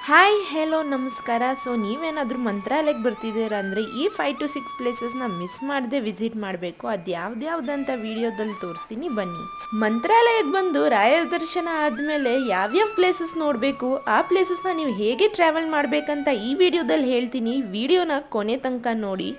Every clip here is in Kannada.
ಹಾಯ್ ಹೆಲೋ ನಮಸ್ಕಾರ. ಸೊ ನೀವೇನಾದರೂ ಮಂತ್ರಾಲಯಕ್ಕೆ ಬರ್ತಿದ್ದೀರಾ ಅಂದರೆ ಈ 5 to 6 ಪ್ಲೇಸಸ್ನ ಮಿಸ್ ಮಾಡದೆ ವಿಸಿಟ್ ಮಾಡಬೇಕು. ಅದು ಯಾವ್ದ್ಯಾವ್ದಂತ ವಿಡಿಯೋದಲ್ಲಿ ತೋರಿಸ್ತೀನಿ, ಬನ್ನಿ. ಮಂತ್ರಾಲಯಕ್ಕೆ ಬಂದು ರಾಯರ ದರ್ಶನ ಆದಮೇಲೆ ಯಾವ್ಯಾವ ಪ್ಲೇಸಸ್ ನೋಡಬೇಕು, ಆ ಪ್ಲೇಸಸ್ನ ನೀವು ಹೇಗೆ ಟ್ರಾವೆಲ್ ಮಾಡಬೇಕಂತ ಈ ವಿಡಿಯೋದಲ್ಲಿ ಹೇಳ್ತೀನಿ. ವಿಡಿಯೋನ ಕೊನೆ ತನಕ ನೋಡಿ.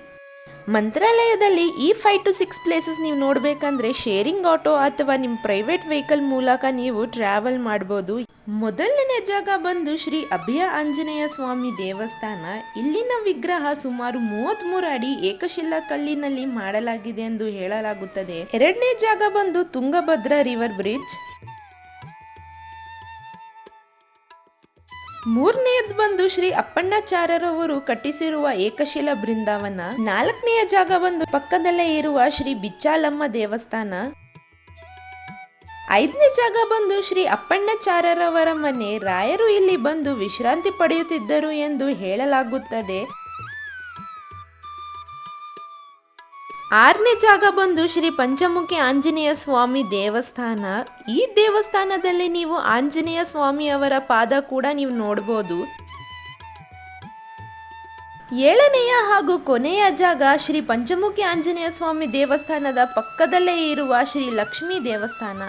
ಮಂತ್ರಾಲಯದಲ್ಲಿ ಈ 5 to 6 ಪ್ಲೇಸಸ್ ನೀವು ನೋಡಬೇಕಂದ್ರೆ ಶೇರಿಂಗ್ ಆಟೋ ಅಥವಾ ನಿಮ್ಮ ಪ್ರೈವೇಟ್ ವೆಹಿಕಲ್ ಮೂಲಕ ನೀವು ಟ್ರಾವೆಲ್ ಮಾಡ್ಬೋದು. ಮೊದಲನೇ ಜಾಗ ಬಂದು ಶ್ರೀ ಅಭಯ ಆಂಜನೇಯ ಸ್ವಾಮಿ ದೇವಸ್ಥಾನ. ಇಲ್ಲಿನ ವಿಗ್ರಹ ಸುಮಾರು 33 ಅಡಿ ಏಕಶಿಲಾ ಕಲ್ಲಿನಲ್ಲಿ ಮಾಡಲಾಗಿದೆ ಎಂದು ಹೇಳಲಾಗುತ್ತದೆ. ಎರಡನೇ ಜಾಗ ಬಂದು ತುಂಗಭದ್ರಾ ರಿವರ್ ಬ್ರಿಡ್ಜ್. ಮೂರನೆಯದು ಬಂದು ಶ್ರೀ ಅಪ್ಪಣ್ಣಾಚಾರ್ಯರವರು ಕಟ್ಟಿಸಿರುವ ಏಕಶಿಲಾ ಬೃಂದಾವನ. ನಾಲ್ಕನೆಯ ಜಾಗ ಬಂದು ಪಕ್ಕದಲ್ಲೇ ಇರುವ ಶ್ರೀ ಬಿಚ್ಚಾಲಮ್ಮ ದೇವಸ್ಥಾನ. ಐದನೇ ಜಾಗ ಬಂದು ಶ್ರೀ ಅಪ್ಪಣ್ಣಾಚಾರ್ಯರವರ ಮನೆ. ರಾಯರು ಇಲ್ಲಿ ಬಂದು ವಿಶ್ರಾಂತಿ ಪಡೆಯುತ್ತಿದ್ದರು ಎಂದು ಹೇಳಲಾಗುತ್ತದೆ. ಆರನೇ ಜಾಗ ಬಂದು ಶ್ರೀ ಪಂಚಮುಖಿ ಆಂಜನೇಯ ಸ್ವಾಮಿ ದೇವಸ್ಥಾನ. ಈ ದೇವಸ್ಥಾನದಲ್ಲಿ ನೀವು ಆಂಜನೇಯ ಸ್ವಾಮಿ ಅವರ ಪಾದ ಕೂಡ ನೀವು ನೋಡಬಹುದು. ಏಳನೆಯ ಹಾಗೂ ಕೊನೆಯ ಜಾಗ ಶ್ರೀ ಪಂಚಮುಖಿ ಆಂಜನೇಯ ಸ್ವಾಮಿ ದೇವಸ್ಥಾನದ ಪಕ್ಕದಲ್ಲೇ ಇರುವ ಶ್ರೀ ಲಕ್ಷ್ಮೀ ದೇವಸ್ಥಾನ.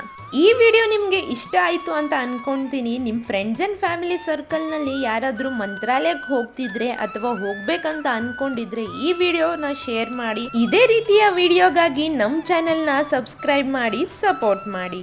ಈ ವಿಡಿಯೋ ನಿಮಗೆ ಇಷ್ಟ ಆಯಿತು ಅಂತ ಅನ್ಕೊಂತೀನಿ. ನಿಮ್ಮ ಫ್ರೆಂಡ್ಸ್ ಆ್ಯಂಡ್ ಫ್ಯಾಮಿಲಿ ಸರ್ಕಲ್ನಲ್ಲಿ ಯಾರಾದರೂ ಮಂತ್ರಾಲಯಕ್ಕೆ ಹೋಗ್ತಿದ್ರೆ ಅಥವಾ ಹೋಗ್ಬೇಕಂತ ಅನ್ಕೊಂಡಿದ್ರೆ ಈ ವಿಡಿಯೋನ ಶೇರ್ ಮಾಡಿ. ಇದೇ ರೀತಿಯ ವಿಡಿಯೋಗಾಗಿ ನಮ್ಮ ಚಾನೆಲ್ನ ಸಬ್ಸ್ಕ್ರೈಬ್ ಮಾಡಿ, ಸಪೋರ್ಟ್ ಮಾಡಿ.